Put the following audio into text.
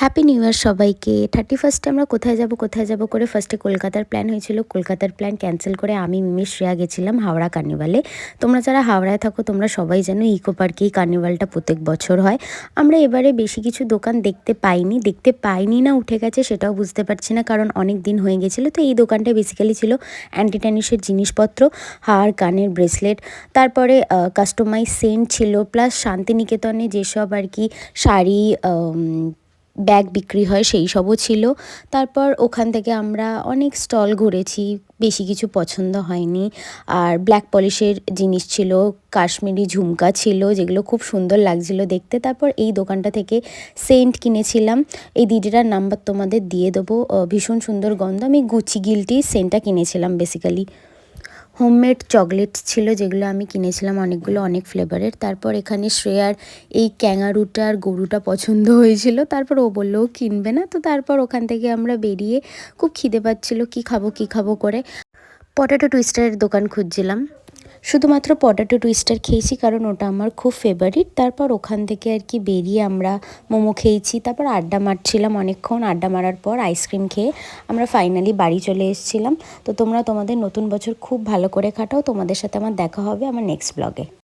Happy new year সবাইকে। 31st আমরা কোথায় যাব করে ফার্স্টে কলকাতার প্ল্যান হয়েছিল। কলকাতার প্ল্যান ক্যান্সেল করে আমি, মিমি, শ্রেয়া গেছিলাম হাওড়া কার্নিভালে। তোমরা যারা হাওড়ায় থাকো তোমরা সবাই জানো ইকো পার্কেই কার্নিভালটা প্রত্যেক বছর হয়। আমরা এবারে বেশি কিছু দোকান দেখতে পাইনি না উঠে গেছে সেটাও বুঝতে পারছি না, কারণ অনেক দিন হয়ে গেছিলো। তো এই দোকানটা বেসিক্যালি ছিল অ্যান্টি ট্যানিসের জিনিসপত্র, হার, কানের ব্রেসলেট, তারপরে কাস্টমাইজ সেন্ট ছিল, প্লাস শান্তিনিকেতনে যেসব আর কি শাড়ি, ব্যাগ বিক্রি হয় সেই সবও ছিল। তারপর ওখান থেকে আমরা অনেক স্টল ঘুরেছি, বেশি কিছু পছন্দ হয়নি। আর ব্ল্যাক পলিশের জিনিস ছিল, কাশ্মীরি ঝুমকা ছিল, যেগুলো খুব সুন্দর লাগছিল দেখতে। তারপর এই দোকানটা থেকে সেন্ট কিনেছিলাম, এই দিদিটার নাম্বার তোমাদের দিয়ে দেবো, ভীষণ সুন্দর গন্ধ। আমি গুচি গিল্টি সেন্টটা কিনেছিলাম বেসিক্যালি। হোমমেড চকলেটস ছিল যেগুলো আমি কিনেছিলাম অনেকগুলো, অনেক ফ্লেভারের। তারপর এখানে শ্রেয়ার এই ক্যাঙারুটা আর গরুটা পছন্দ হয়েছিল, তারপর ও বললো ও কিনবে না। তো তারপর ওখান থেকে আমরা বেরিয়ে, খুব খিদে পাচ্ছিলো, কী খাবো করে পটেটো টুইস্টারের দোকান খুঁজছিলাম। শুধুমাত্র পটেটো টুইস্টার খেয়েছি কারণ ওটা আমার খুব ফেভারিট। তারপর ওখান থেকে আর কি বেরিয়ে আমরা মোমো খেয়েছি, তারপর আড্ডা মারছিলাম অনেকক্ষণ। আড্ডা মারার পর আইসক্রিম খেয়ে আমরা ফাইনালি বাড়ি চলে এসেছিলাম। তো তোমরা তোমাদের নতুন বছর খুব ভালো করে কাটাও। তোমাদের সাথে আমার দেখা হবে আমার নেক্সট ব্লগে।